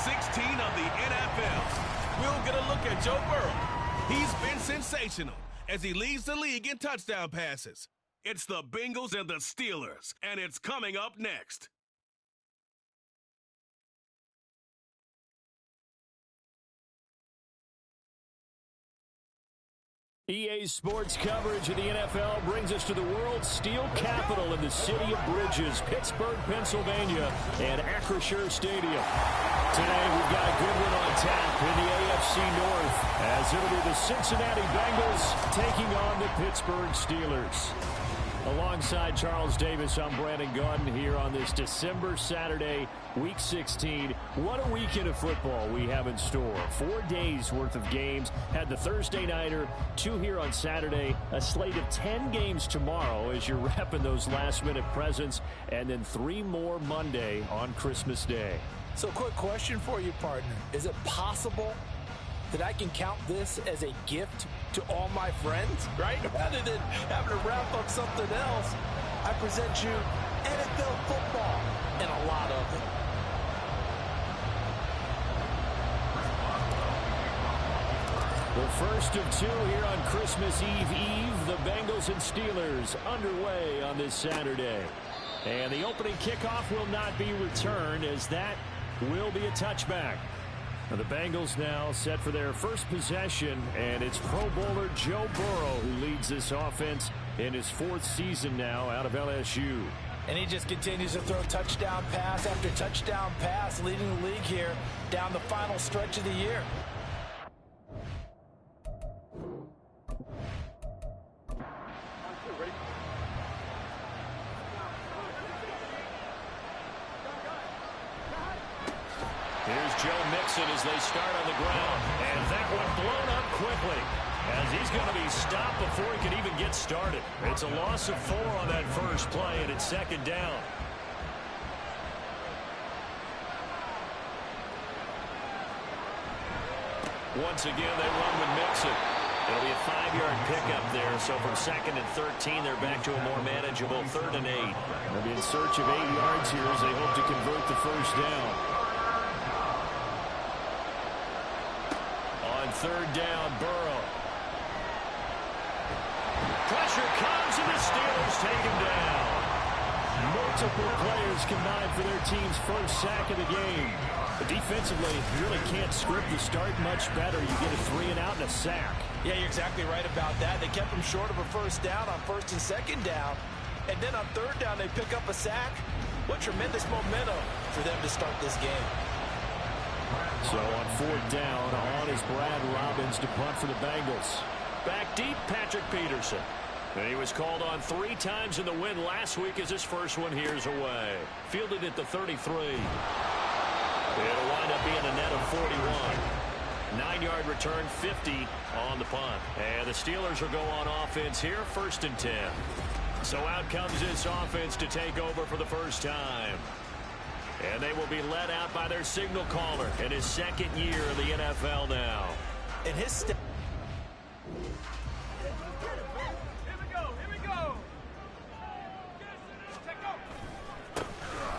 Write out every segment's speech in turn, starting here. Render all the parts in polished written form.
16 of the NFL. We'll get a look at Joe Burrow. He's been sensational as he leads the league in touchdown passes. It's the Bengals and the Steelers, and it's coming up next. EA Sports coverage of the NFL brings us to the world's steel capital in the city of bridges, Pittsburgh, Pennsylvania, and Acrisure Stadium. Today, we've got a good one on tap in the AFC North, as it'll be the Cincinnati Bengals taking on the Pittsburgh Steelers. Alongside Charles Davis, I'm Brandon Gaudin here on this December Saturday, Week 16. What a weekend of football we have in store. 4 days worth of games. Had the Thursday nighter, 2 here on Saturday, a slate of 10 games tomorrow as you're wrapping those last-minute presents, and then 3 more Monday on Christmas Day. So quick question for you, partner. Is it possible that I can count this as a gift to all my friends, right? Rather than having to wrap up something else, I present you NFL football and a lot of it. The first of 2 here on Christmas Eve. The Bengals and Steelers underway on this Saturday. And the opening kickoff will not be returned, as that will be a touchback. Now the Bengals now set for their first possession, and it's Pro Bowler Joe Burrow who leads this offense in his 4th season now out of LSU. And he just continues to throw touchdown pass after touchdown pass, leading the league here down the final stretch of the year. Here's Joe Mixon as they start on the ground. And that one blown up quickly, as he's going to be stopped before he can even get started. It's a loss of 4 on that first play, and it's 2nd down. Once again, they run with Mixon. It'll be a 5-yard pickup there, so from 2nd and 13, they're back to a more manageable 3rd and 8. They'll be in search of 8 yards here as they hope to convert the first down. On 3rd down, Burrow. Pressure comes, and the Steelers take him down. Multiple players combined for their team's first sack of the game. But defensively, you really can't script the start much better. You get a 3 and out and a sack. Yeah, you're exactly right about that. They kept him short of a first down on 1st and 2nd down. And then on 3rd down, they pick up a sack. What tremendous momentum for them to start this game. So on 4th down, on is Brad Robbins to punt for the Bengals. Back deep, Patrick Peterson. And he was called on 3 times in the win last week as his first one here's away. Fielded at the 33. It'll wind up being a net of 41. 9-yard return, 50 on the punt. And the Steelers will go on offense here, 1st and 10. So out comes this offense to take over for the first time. And they will be led out by their signal caller in his 2nd year in the NFL now. And his step.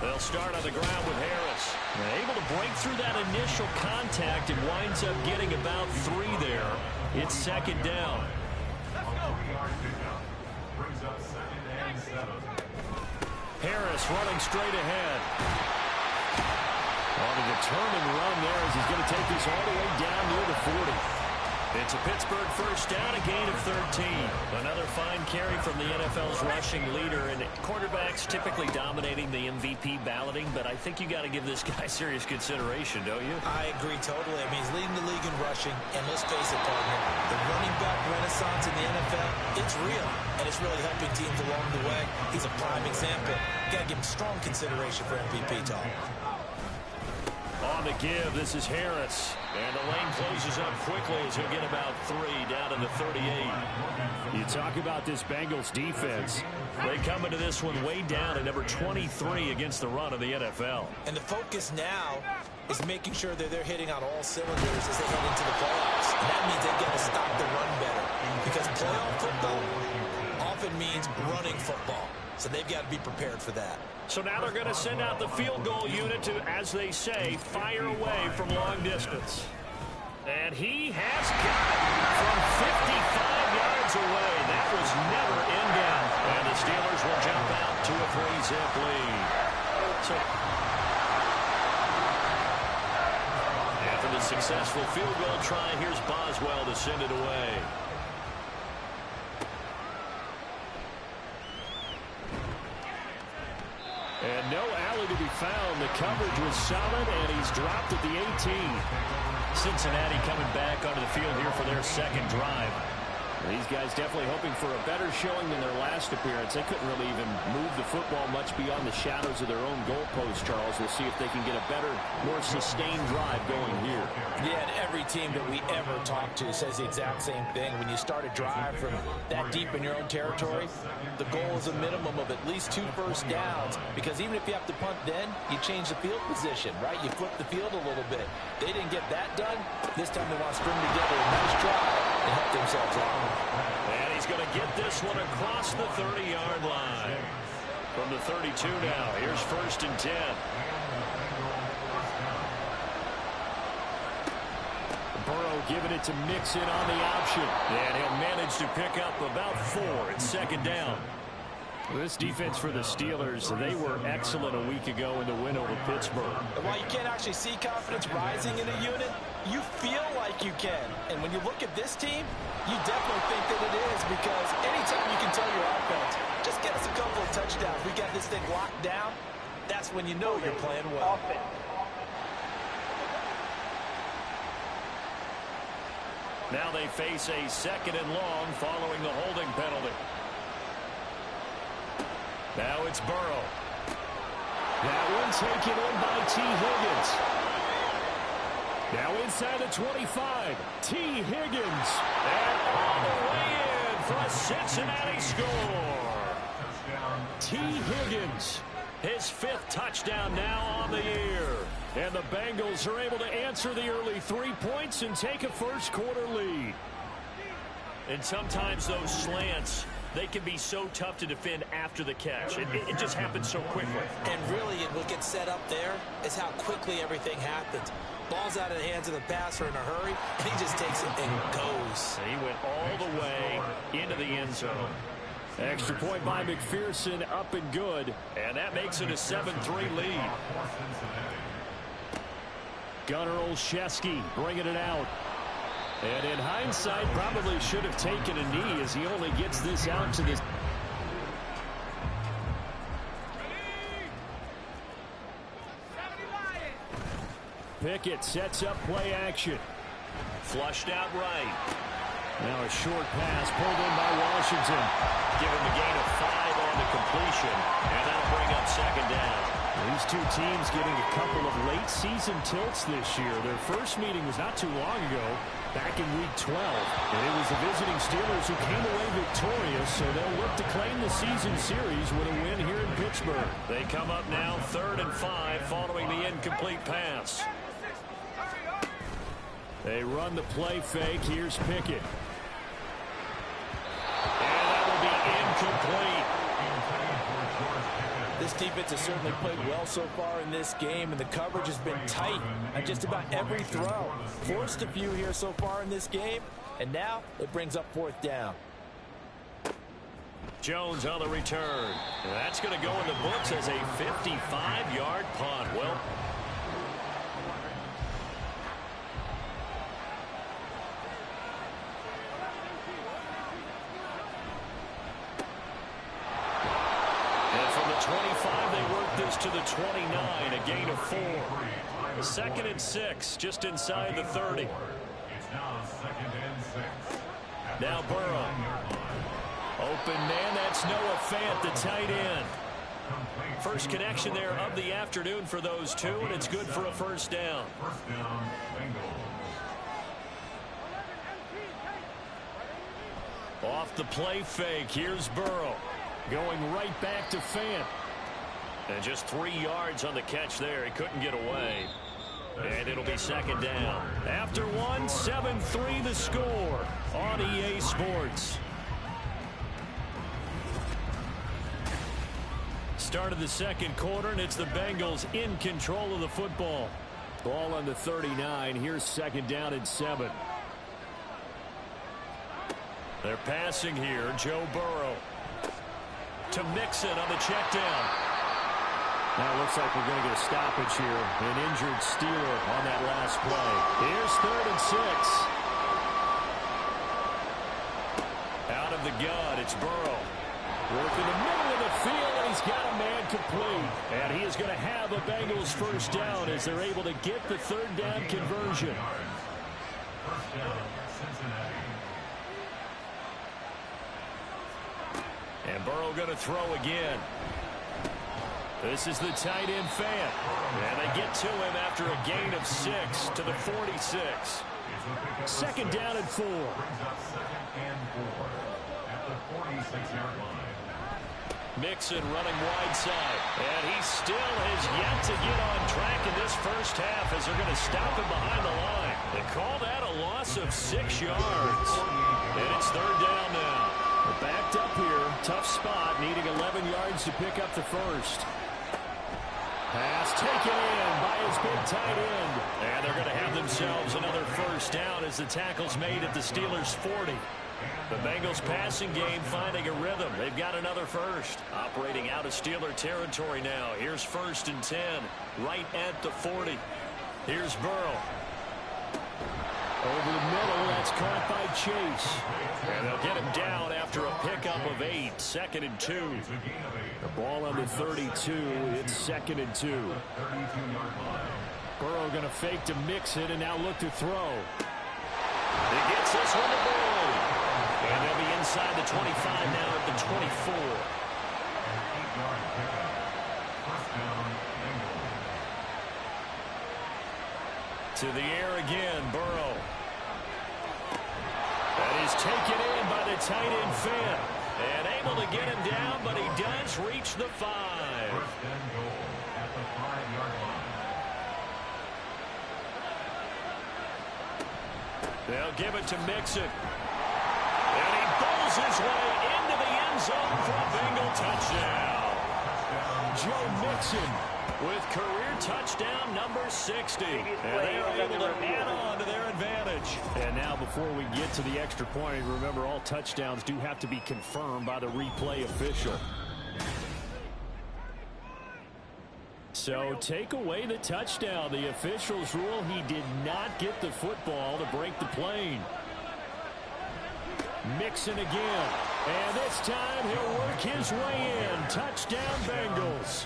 They'll start on the ground with Harris. They're able to break through that initial contact and winds up getting about 3 there. It's 2nd down. Harris running straight ahead. On a determined run there as he's going to take this all the way down near the 40. It's a Pittsburgh first down, a gain of 13. Another fine carry from the NFL's rushing leader, and quarterbacks typically dominating the MVP balloting, but I think you got to give this guy serious consideration, don't you? I agree totally. I mean, he's leading the league in rushing, and let's face it, partner, the running back renaissance in the NFL, it's real, and it's really helping teams along the way. He's a prime example. You got to give him strong consideration for MVP talk. On the give, this is Harris. And the lane closes up quickly as he'll get about 3 down to the 38. You talk about this Bengals defense. They come into this one way down at number 23 against the run of the NFL. And the focus now is making sure that they're hitting on all cylinders as they head into the playoffs. And that means they got to stop the run better. Because playoff football often means running football. So they've got to be prepared for that. So now they're going to send out the field goal unit to, as they say, fire away from long distance. And he has got it from 55 yards away. That was never in doubt. And the Steelers will jump out to a 3-zip lead. So after the successful field goal try, here's Boswell to send it away. And no alley to be found. The coverage was solid, and he's dropped at the 18. Cincinnati coming back onto the field here for their second drive. These guys definitely hoping for a better showing than their last appearance. They couldn't really even move the football much beyond the shadows of their own goalposts, Charles. We'll see if they can get a better, more sustained drive going here. Yeah, and every team that we ever talk to says the exact same thing. When you start a drive from that deep in your own territory, the goal is a minimum of at least 2 first downs, because even if you have to punt then, you change the field position, right? You flip the field a little bit. They didn't get that done. This time they want to string together a nice drive and help themselves out. And he's going to get this one across the 30-yard line. From the 32 now, here's 1st and 10. Burrow giving it to Mixon on the option. And he'll manage to pick up about 4 at 2nd down. This defense for the Steelers, they were excellent a week ago in the win over Pittsburgh. While you can't actually see confidence rising in a unit, you feel like you can. And when you look at this team, you definitely think that it is, because anytime you can tell your offense, just get us a couple of touchdowns, we got this thing locked down, that's when you know you're playing well. Now they face a 2nd and long following the holding penalty. Now it's Burrow. That one taken in by T. Higgins. Now inside the 25. T. Higgins. And all the way in for a Cincinnati score. T. Higgins. His 5th touchdown now on the year. And the Bengals are able to answer the early 3 points and take a first quarter lead. And sometimes those slants, they can be so tough to defend after the catch. It just happens so quickly. And really, what gets set up there is how quickly everything happens. Ball's out of the hands of the passer in a hurry, and he just takes it and goes. And he went all the way into the end zone. Extra point by McPherson, up and good. And that makes it a 7-3 lead. Gunnar Olszewski bringing it out. And in hindsight, probably should have taken a knee, as he only gets this out to this. Pickett sets up play action. Flushed out right. Now a short pass pulled in by Washington. Give him a gain of 5 on the completion, and that'll bring up 2nd down. These two teams getting a couple of late season tilts this year. Their first meeting was not too long ago, back in week 12. And it was the visiting Steelers who came away victorious, so they'll look to claim the season series with a win here in Pittsburgh. They come up now 3rd and 5 following the incomplete pass. They run the play fake. Here's Pickett. And that will be incomplete. This defense has certainly played well so far in this game, and the coverage has been tight on just about every throw. Forced a few here so far in this game, and now it brings up 4th down. Jones on the return. And that's going to go in the books as a 55-yard punt. Well, and from the 25, they work this to the 29, a gain of 4. 2nd and 6, just inside the 30. Now Burrow. Open man, that's Noah Fant, the tight end. First connection there of the afternoon for those two, and it's good for a 1st down. Off the play fake, here's Burrow. Going right back to Fant. And just 3 yards on the catch there. He couldn't get away. And it'll be 2nd down. After one, 7-3 the score on EA Sports. start of the second quarter, and it's the Bengals in control of the football. Ball on the 39. Here's second down and 7. They're passing here. Joe Burrow to Mixon on the check down. Now it looks like we're going to get a stoppage here. An injured Steeler on that last play. Here's 3rd and 6. Out of the gun, it's Burrow. Working the middle of the field, and he's got a man complete. And he is going to have a Bengals first down as they're able to get the 3rd down conversion. First down, Cincinnati. And Burrow going to throw again. This is the tight end fan. And they get to him after a gain of 6 to the 46. Second down and 4. Brings up 2nd and 4 at the 46-yard line. Mixon running wide side. And he still has yet to get on track in this first half as they're going to stop him behind the line. They call that a loss of 6 yards. And it's 3rd down now. They're backed up here. Tough spot, needing 11 yards to pick up the first. Pass taken in by his big tight end. And they're going to have themselves another first down as the tackle's made at the Steelers' 40. The Bengals passing game finding a rhythm. They've got another first. Operating out of Steeler territory now. Here's 1st and 10, right at the 40. Here's Burrow. Over the middle, that's caught by Chase. And they'll get him down after a pickup of 8. 2nd and 2. The ball on the 32. It's 2nd and 2. Burrow going to fake to mix it and now look to throw. He gets this one to Burrow. And they'll be inside the 25 now at the 24. To the air again, Burrow. That is taken in by the tight end fan. And able to get him down, but he does reach the 5. First and goal at the 5-yard line. They'll give it to Mixon. And he bowls his way into the end zone for a Bengal touchdown. Joe Mixon with career touchdown number 60. And they are able to add on to their advantage. And now before we get to the extra point, remember all touchdowns do have to be confirmed by the replay official. So take away the touchdown. The officials rule he did not get the football to break the plane. Mixon again. And this time he'll work his way in. Touchdown Bengals.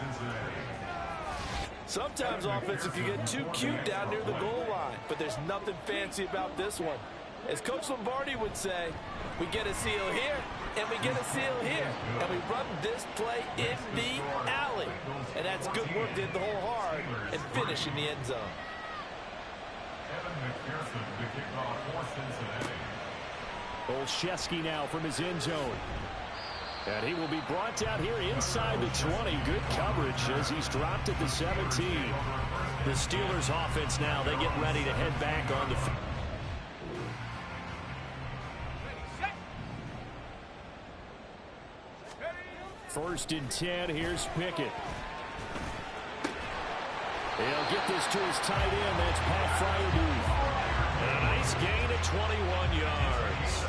Sometimes offense, if you get too cute down near the goal line, but there's nothing fancy about this one. As Coach Lombardi would say, we get a seal here, and we get a seal here, and we run this play in the alley. And that's good work to hit the hole hard and finish in the end zone. Evan McPherson to kick off for Cincinnati. Olszewski now from his end zone. And he will be brought down here inside the 20. Good coverage as he's dropped at the 17. The Steelers offense now, they get ready to head back on the field. First and 10, here's Pickett. He'll get this to his tight end. That's Pat Fryermuth. A nice gain of 21 yards.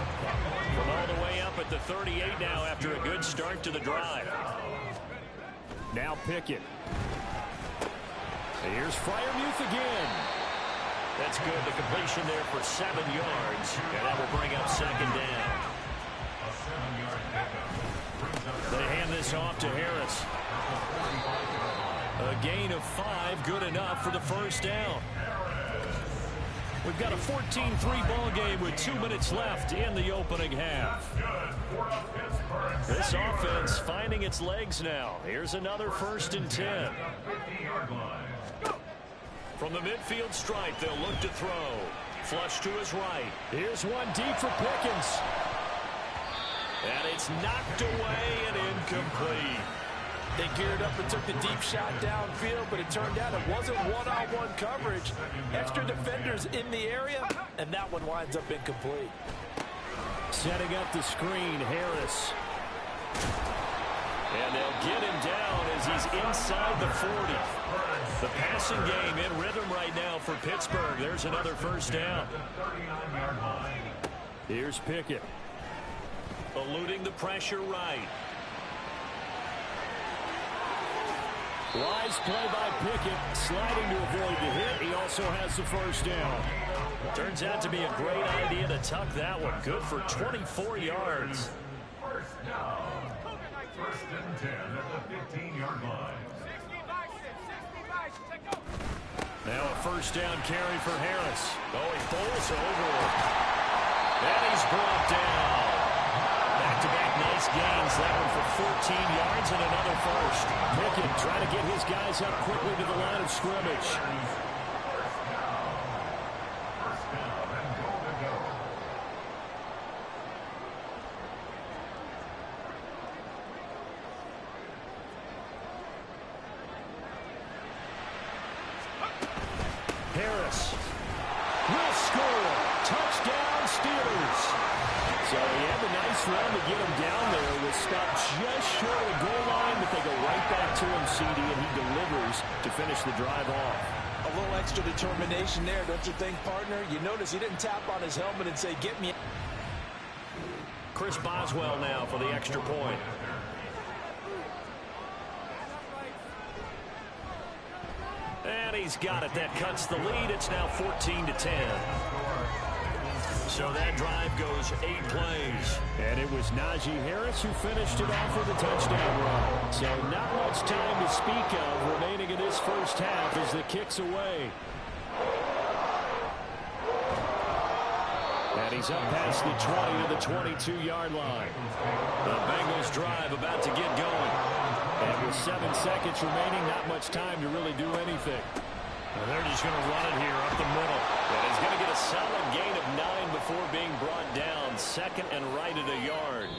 From all the way up at the 38 now after a good start to the drive. Now Pickett. Here's Fryermuth again. That's good. The completion there for 7 yards. And that will bring up 2nd down. A 7-yard pickup. They hand this off to Harris. A gain of 5, good enough for the first down. We've got a 14-3 ball game with 2 minutes left in the opening half. This offense finding its legs now. Here's another 1st and 10. From the midfield stripe, they'll look to throw. Flush to his right. Here's one deep for Pickens. And it's knocked away and incomplete. They geared up and took the deep shot downfield, but it turned out it wasn't one-on-one coverage. Extra defenders in the area, and that one winds up incomplete. Setting up the screen, Harris. And they'll get him down as he's inside the 40. The passing game in rhythm right now for Pittsburgh. There's another first down. Here's Pickett. Eluding the pressure right. Wise play by Pickett, sliding to avoid the hit. He also has the first down. Turns out to be a great idea to tuck that one. Good for 24 yards. First down. First and 10 at the 15-yard line. Now a first down carry for Harris. Oh, he falls over. And he's brought down. Back-to-back nice gains. That one for 14 yards and another first. Pickett trying to get his guys up quickly to the line of scrimmage. Harris will score. Touchdown, Steelers. So he had a nice run to get him down there. Was stopped just short of the goal line, but they go right back to him, CD, and he delivers to finish the drive off. A little extra determination there, don't you think, partner? You notice he didn't tap on his helmet and say, get me. Chris Boswell now for the extra point. And he's got it. That cuts the lead. It's now 14-10. So that drive goes 8 plays. And it was Najee Harris who finished it off with a touchdown run. So not much time to speak of remaining in this first half as the kick's away. And he's up past the 20 to the 22-yard line. The Bengals drive about to get going. And with 7 seconds remaining, not much time to really do anything. And they're just going to run it here up the middle. And he's going to get a solid gain of 9 before being brought down. Second and right at a yard.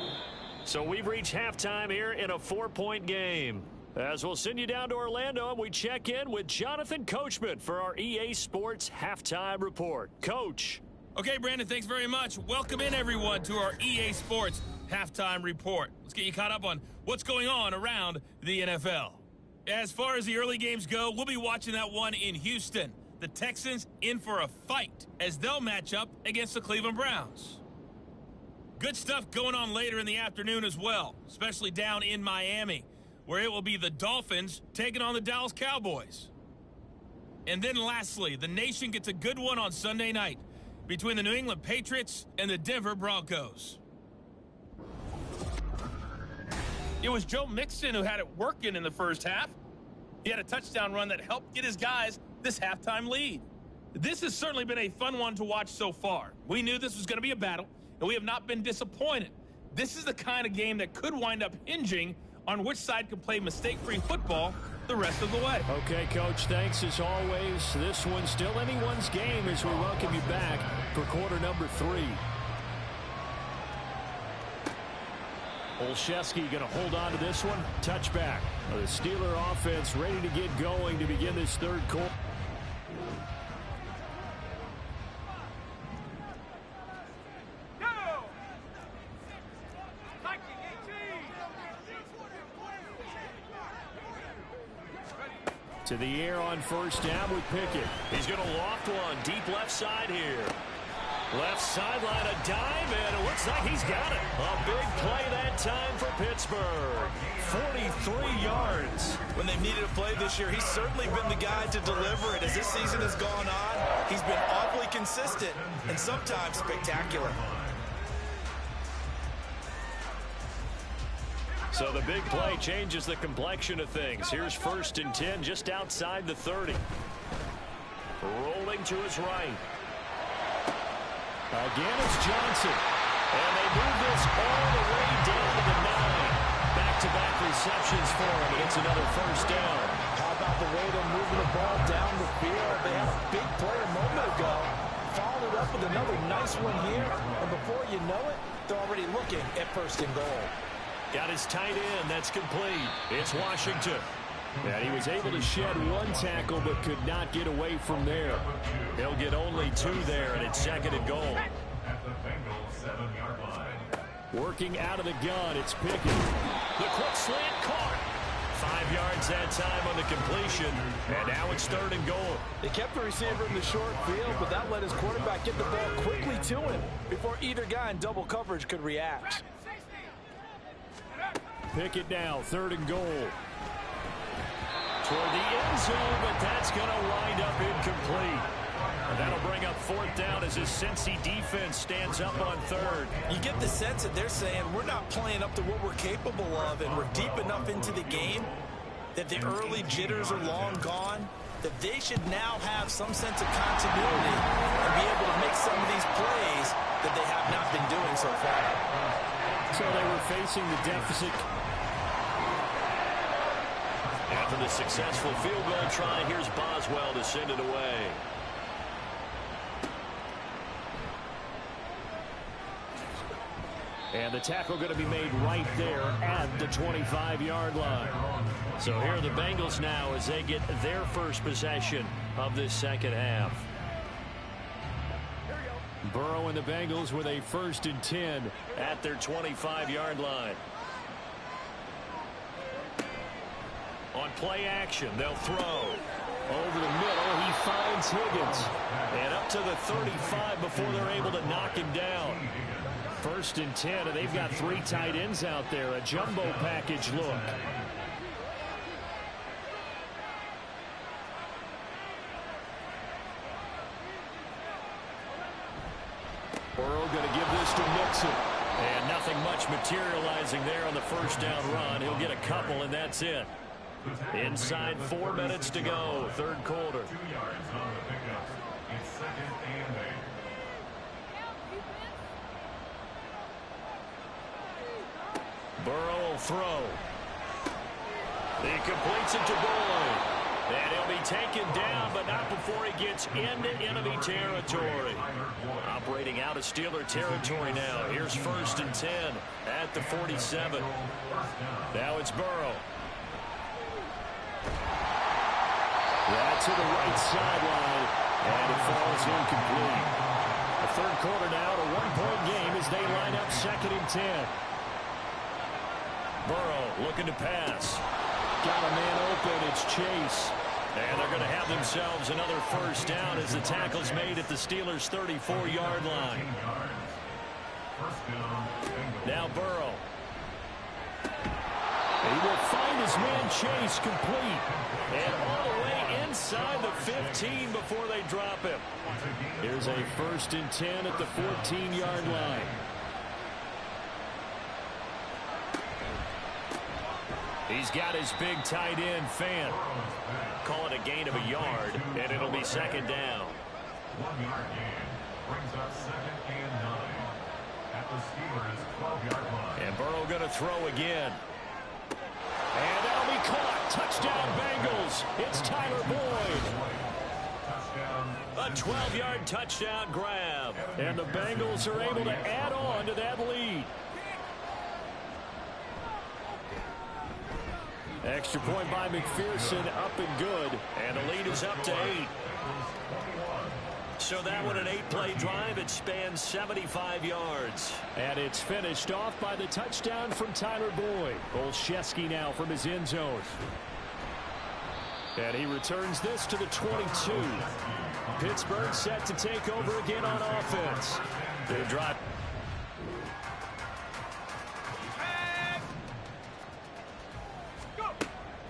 So we've reached halftime here in a 4-point game. As we'll send you down to Orlando, and we check in with Jonathan Coachman for our EA Sports Halftime Report. Coach. Okay, Brandon, thanks very much. Welcome in, everyone, to our EA Sports Halftime Report. Let's get you caught up on what's going on around the NFL. As far as the early games go, we'll be watching that one in Houston. The Texans in for a fight as they'll match up against the Cleveland Browns. Good stuff going on later in the afternoon as well, especially down in Miami, where it will be the Dolphins taking on the Dallas Cowboys. And then lastly, the nation gets a good one on Sunday night between the New England Patriots and the Denver Broncos. It was Joe Mixon who had it working in the first half. He had a touchdown run that helped get his guys this halftime lead. This has certainly been a fun one to watch so far. We knew this was going to be a battle, and we have not been disappointed. This is the kind of game that could wind up hinging on which side can play mistake-free football the rest of the way. Okay, Coach, thanks as always. This one's still anyone's game as we welcome you back for quarter number 3. Olszewski going to hold on to this one. Touchback. The Steeler offense ready to get going to begin this third quarter. To the air on first down with Pickett. He's going to loft one deep left side here. Left sideline, a dive, and it looks like he's got it. A big play that time for Pittsburgh. 43 yards. When they've needed a play this year, he's certainly been the guy to deliver it. As this season has gone on, he's been awfully consistent and sometimes spectacular. So the big play changes the complexion of things. Here's first and 10 just outside the 30. Rolling to his right. Again, it's Johnson. And they move this all the way down to the 9. Back-to-back receptions for him, and it's another first down. How about the way they're moving the ball down the field? They had a big play a moment ago. Followed it up with another nice one here. And before you know it, they're already looking at first and goal. Got his tight end. That's complete. It's Washington. And he was able to shed one tackle but could not get away from there. He'll get only 2 there, and it's second and goal. At the Bengals 7-yard line. Working out of the gun, it's Pickett. The quick slant caught. 5 yards that time on the completion, and now it's 3rd and goal. They kept the receiver in the short field, but that let his quarterback get the ball quickly to him before either guy in double coverage could react. Pickett now, 3rd and goal. Toward the end zone, but that's going to wind up incomplete. And that'll bring up 4th down as his Cincy defense stands up on 3rd. You get the sense that they're saying we're not playing up to what we're capable of, and we're deep enough into the game that the early jitters are long gone, that they should now have some sense of continuity and be able to make some of these plays that they have not been doing so far. So they were facing the deficit. After the successful field goal try, here's Boswell to send it away. And the tackle going to be made right there at the 25-yard line. So here are the Bengals now as they get their first possession of this second half. Burrow and the Bengals with a 1st and 10 at their 25-yard line. On play action, they'll throw. Over the middle, he finds Higgins. And up to the 35 before they're able to knock him down. 1st and 10, and they've got 3 tight ends out there. A jumbo package look. Burrow going to give this to Mixon. And nothing much materializing there on the 1st down run. He'll get a couple, and that's it. Inside 4 minutes to go, 3rd quarter. 2 yards on the pickup. It's 2nd and 8. Burrow will throw. He completes it to Boyd. And he'll be taken down, but not before he gets into enemy territory. Operating out of Steeler territory now. Here's 1st and 10 at the 47. Now it's Burrow. That's to the right sideline, and it falls incomplete. The 3rd quarter now, a 1-point game as they line up 2nd and 10. Burrow looking to pass. Got a man open. It's Chase. And they're going to have themselves another 1st down as the tackle's made at the Steelers' 34-yard line. Now Burrow. He will find his man Chase complete. And all the way inside the 15 before they drop him. Here's a 1st and 10 at the 14-yard line. He's got his big tight end, Fant. Call it a gain of a yard, and it'll be 2nd down. 1-yard gain brings up 2nd and 9 at the Steelers' 12-yard line. And Burrow going to throw again. And that'll be caught. Touchdown, Bengals. It's Tyler Boyd. A 12-yard touchdown grab. And the Bengals are able to add on to that lead. Extra point by McPherson, up and good. And the lead is up to 8. So that one an 8-play drive. It spans 75 yards. And it's finished off by the touchdown from Tyler Boyd. Olszewski now from his end zone. And he returns this to the 22. Pittsburgh set to take over again on offense. They drive.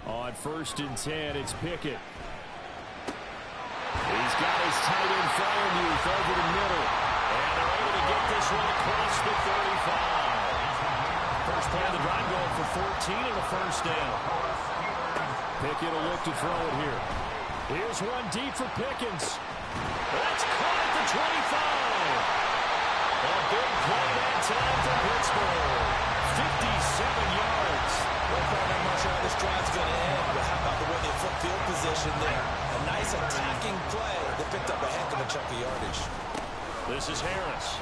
On 1st and 10, it's Pickett. He's got his tight end Freiermuth over the middle. And they're able to get this one across the 35. First play of the drive going for 14 and a 1st down. Pickett will look to throw it here. Here's one deep for Pickens. That's caught at the 25. A big play that time for Pittsburgh. 57 yards. I'm not sure how this drive's going to end, but how about the way they flip field position there? A nice attacking play that picked up a heck of a chunk of yardage. This is Harris.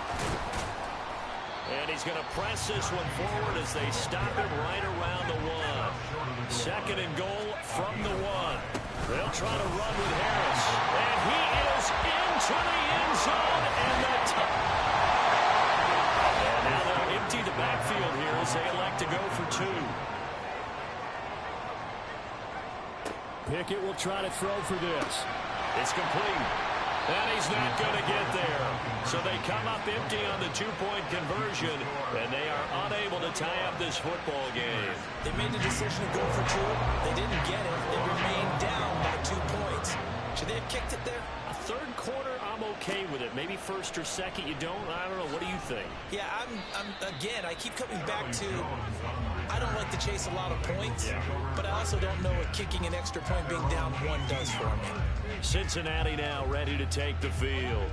And he's going to press this one forward as they stop him right around the 1. 2nd and goal from the 1. They'll try to run with Harris. And he is into the end zone and the top. And now they'll empty the backfield here as they elect to go for 2. Pickett will try to throw for this. It's complete. And he's not going to get there. So they come up empty on the two-point conversion, and they are unable to tie up this football game. They made the decision to go for two. They didn't get it. They remained down by 2 points. Should they have kicked it there? A third quarter, I'm okay with it. Maybe first or second, you don't. I don't know. What do you think? Yeah, again, I keep coming back to I don't like to chase a lot of points, but I also don't know what kicking an extra point being down 1 does for me. Cincinnati now ready to take the field.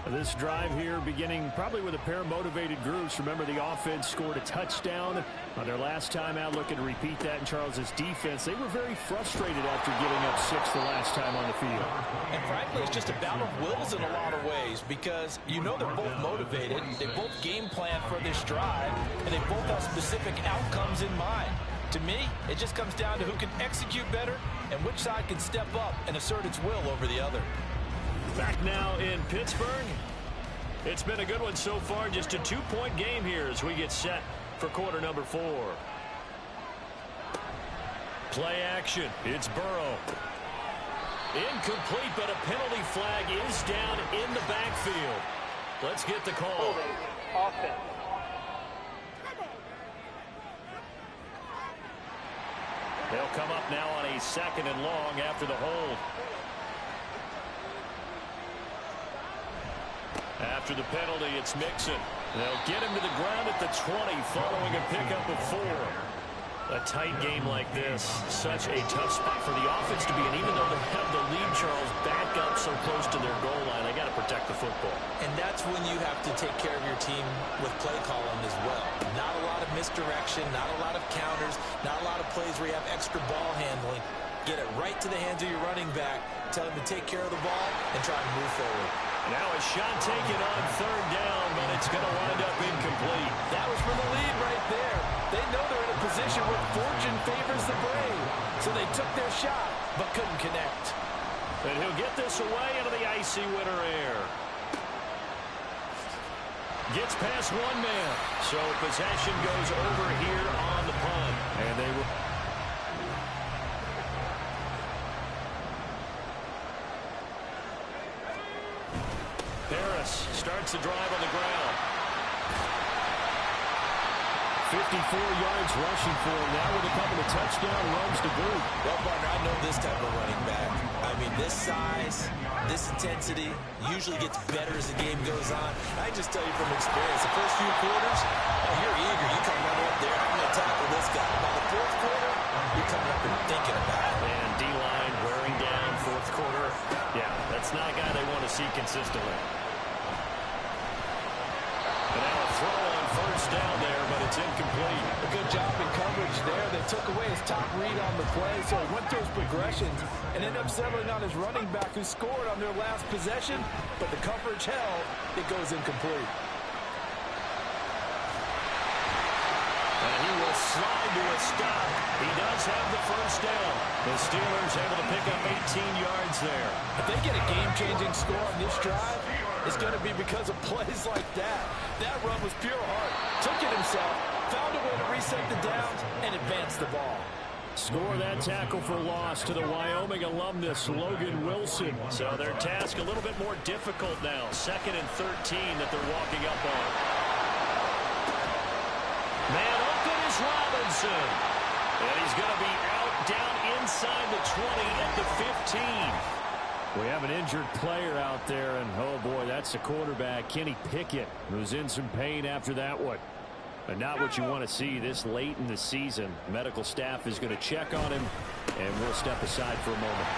This drive here beginning probably with a pair of motivated groups. Remember, the offense scored a touchdown on their last time out. Looking to repeat that in Charles's defense. They were very frustrated after giving up 6 the last time on the field. And frankly, it's just a battle of wills in a lot of ways because you know they're both motivated. They both game plan for this drive, and they both have specific outcomes in mind. To me, it just comes down to who can execute better and which side can step up and assert its will over the other. Back now in Pittsburgh. It's been a good one so far. Just a 2-point game here as we get set for quarter number 4. Play action. It's Burrow. Incomplete, but a penalty flag is down in the backfield. Let's get the call. Offense. They'll come up now on a 2nd and long after the hold. After the penalty, it's Mixon. They'll get him to the ground at the 20 following a pickup of 4. A tight game like this, such a tough spot for the offense to be in. Even though they have the lead, Charles, back up so close to their goal line, they got to protect the football. And that's when you have to take care of your team with play calling as well. Not a lot of misdirection, not a lot of counters, not a lot of plays where you have extra ball handling. Get it right to the hands of your running back, tell him to take care of the ball, and try and move forward. Now a shot taken on 3rd down, but it's going to wind up incomplete. That was for the lead right there. They know they're in a position where fortune favors the brave. So they took their shot, but couldn't connect. And he'll get this away into the icy winter air. Gets past 1 man. So possession goes over here on the punt. And they will... Harris starts the drive on the ground. 54 yards rushing for him now with a couple of touchdown runs to boot. Well, partner, I know this type of running back. I mean, this size, this intensity usually gets better as the game goes on. I just tell you from experience, the first few quarters, you're eager. You come running up there, I'm going to tackle this guy. By the 4th quarter, you're coming up and thinking about it. And D-line wearing down 4th quarter. Yeah, that's not a guy they want to see consistently. And now a throw on 1st down there, but it's incomplete. A good job in coverage there. They took away his top read on the play, so he went through his progressions and ended up settling on his running back who scored on their last possession, but the coverage held. It goes incomplete. And he will slide to a stop. He does have the 1st down. The Steelers able to pick up 18 yards there. If they get a game-changing score on this drive, it's going to be because of plays like that. That run was pure heart. Took it himself, found a way to reset the downs, and advance the ball. Score that tackle for loss to the Wyoming alumnus, Logan Wilson. So their task a little bit more difficult now. 2nd and 13 that they're walking up on. Man open is Robinson. And he's going to be out down inside the 20 at the 15. We have an injured player out there, and oh boy, that's the quarterback, Kenny Pickett, who's in some pain after that one. But not what you want to see this late in the season. Medical staff is going to check on him, and we'll step aside for a moment.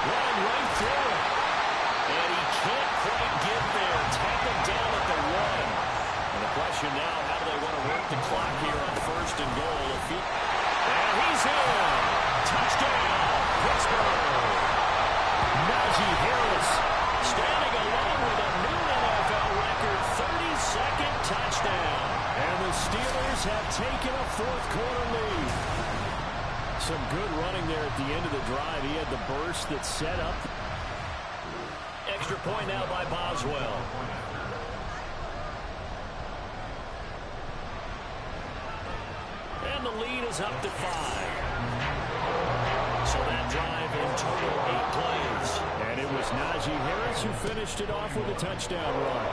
Running right through him. And he can't quite get there. Tackled down at the 1. And the question now, how do they want to work the clock here on 1st and goal? And he's in. Touchdown, Pittsburgh. Najee Harris standing alone with a new NFL record 32nd touchdown. And the Steelers have taken a 4th quarter lead. Some good running there at the end of the drive. He had the burst that set up. Extra point now by Boswell. And the lead is up to 5. So that drive in total 8 plays. And it was Najee Harris who finished it off with a touchdown run.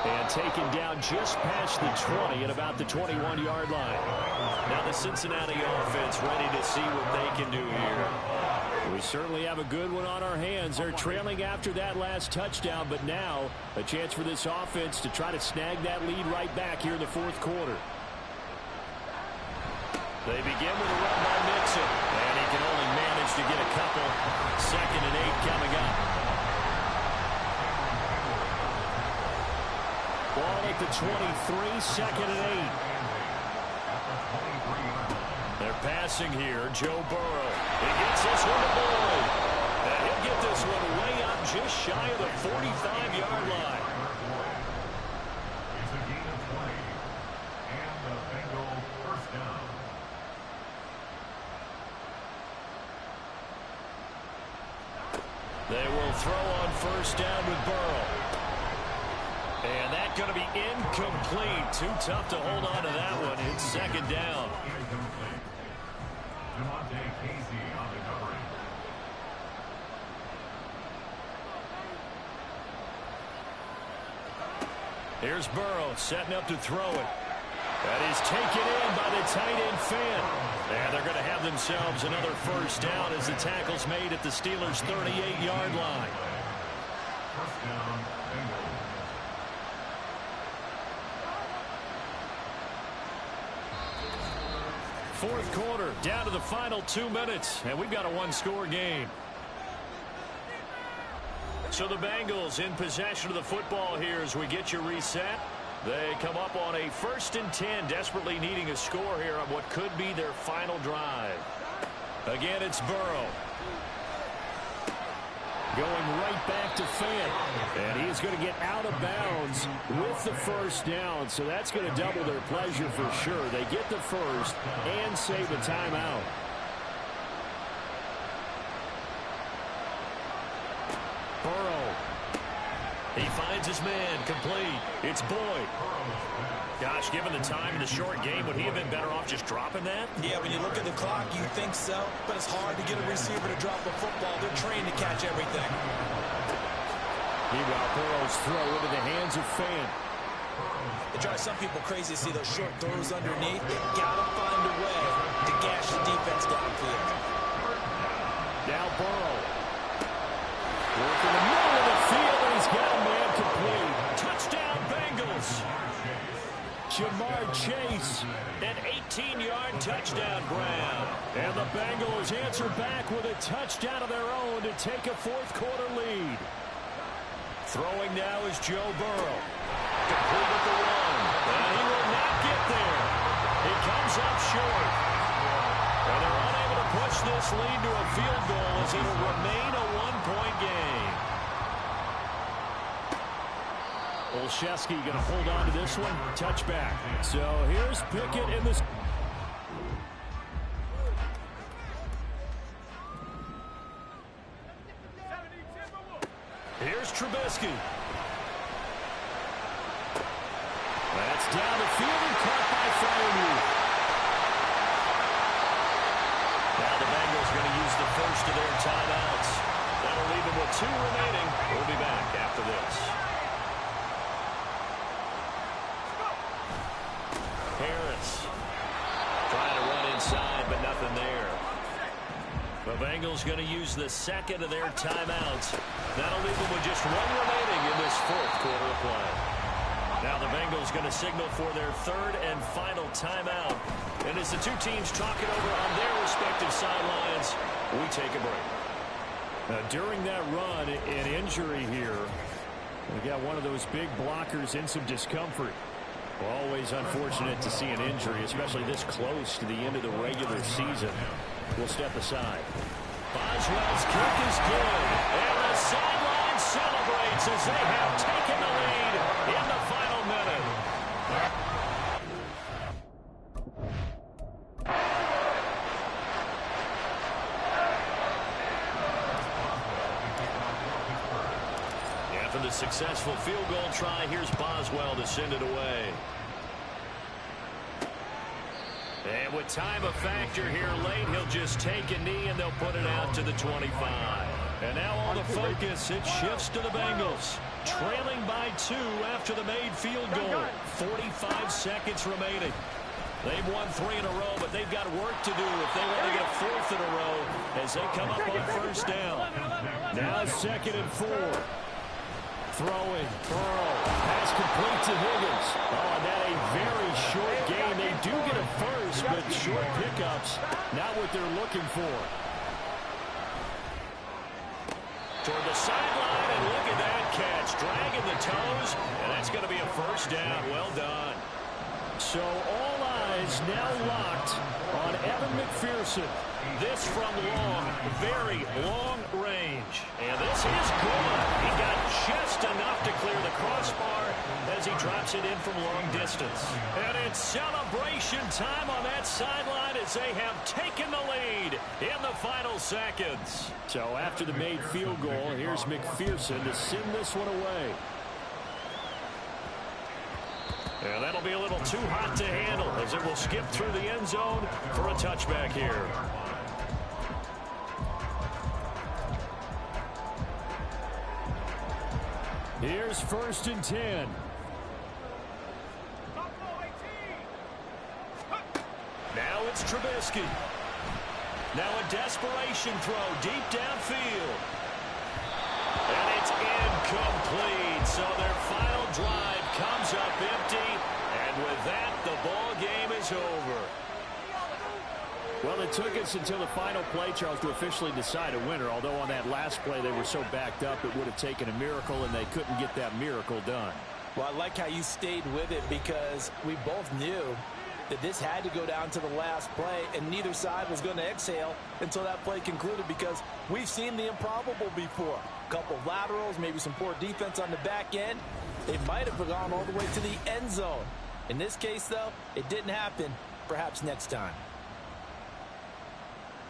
And taken down just past the 20 at about the 21-yard line. Now the Cincinnati offense ready to see what they can do here. We certainly have a good one on our hands. They're trailing after that last touchdown, but now a chance for this offense to try to snag that lead right back here in the fourth quarter. They begin with a run by Mixon, and he can only manage to get a couple. 2nd and 8 coming up. Ball at the 23, 2nd and 8. They're passing here. Joe Burrow. He gets this one to Boyd. And he'll get this one way up just shy of the 45-yard line. It's a gain of 20. And the Bengal first down. They will throw on first down with Burrow. And that's going to be incomplete. Too tough to hold on to that one. It's 2nd down. On the coverage. Here's Burrow setting up to throw it. That is taken in by the tight end Fan. And they're going to have themselves another first down as the tackle's made at the Steelers' 38-yard line. First down, Bengals. Fourth quarter, down to the final 2 minutes, and we've got a one-score game. So the Bengals in possession of the football here as we get you reset. They come up on a 1st and 10, desperately needing a score here on what could be their final drive. Again, it's Burrow. Going right back to Fan. And he's going to get out of bounds with the first down. So that's going to double their pleasure for sure. They get the first and save a timeout. Burrow. He finds his man complete. It's Boyd. Gosh, given the time in the short game, would he have been better off just dropping that? Yeah, when you look at the clock, you think so, but it's hard to get a receiver to drop a football. They're trained to catch everything. Meanwhile, Burrow's throw into the hands of Fan. It drives some people crazy to see those short throws underneath. They gotta find a way to gash the defense downfield. Now Burrow. Working the middle of the field, and he's got a man complete. Touchdown, Bengals. Jamar Chase, an 18-yard touchdown grab. And the Bengals answer back with a touchdown of their own to take a fourth quarter lead. Throwing now is Joe Burrow. Complete with the run. And he will not get there. He comes up short. And they're unable to push this lead to a field goal as it will remain a one-point game. Olszewski going to hold on to this one. Touchback. So here's Pickett in this. Here's Trubisky. That's down the field and caught by Freiermuth. Now the Bengals going to use the first of their timeouts. That'll leave them with 2 remaining. We'll be back after this. Harris trying to run inside, but nothing there. The Bengals going to use the second of their timeouts. That'll leave them with just 1 remaining in this fourth quarter of play. Now the Bengals going to signal for their 3rd and final timeout. And as the two teams talk it over on their respective sidelines, we take a break. Now during that run, an injury here. We got one of those big blockers in some discomfort. Always unfortunate to see an injury, especially this close to the end of the regular season. We'll step aside. Boswell's kick is good. And the sideline celebrates as they have taken the lead in the final minute. After the successful field goal try, here's Boswell to send it away. And with time a factor here late, he'll just take a knee and they'll put it out to the 25. And now all the focus, it shifts to the Bengals. Trailing by 2 after the made field goal. 45 seconds remaining. They've won 3 in a row, but they've got work to do if they want to get a 4th in a row as they come up on first down. Now 2nd and 4. Throwing, Burrow, pass complete to Higgins. Oh, and that a very short game. They do get a first, but short pickups, not what they're looking for. Toward the sideline, and look at that catch. Dragging the toes, and that's going to be a first down. Well done. So all eyes now locked on Evan McPherson. This from long, very long range. And this is good. He got just enough to clear the crossbar as he drops it in from long distance. And it's celebration time on that sideline as they have taken the lead in the final seconds. So after the made field goal, here's McPherson to send this one away. And that'll be a little too hot to handle as it will skip through the end zone for a touchback here. Here's 1st and 10. Now it's Trubisky. Now a desperation throw deep downfield. And it's incomplete. So their final drive comes up empty. And with that, the ball game is over. Well, it took us until the final play, Charles, to officially decide a winner. Although on that last play they were so backed up it would have taken a miracle, and they couldn't get that miracle done. Well, I like how you stayed with it because we both knew that this had to go down to the last play, and neither side was going to exhale until that play concluded because we've seen the improbable before. A couple of laterals, maybe some poor defense on the back end. They might have gone all the way to the end zone. In this case, though, it didn't happen. Perhaps next time.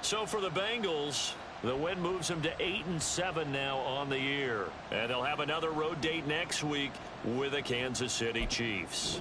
So for the Bengals, the win moves them to 8-7 now on the year. And they'll have another road date next week with the Kansas City Chiefs.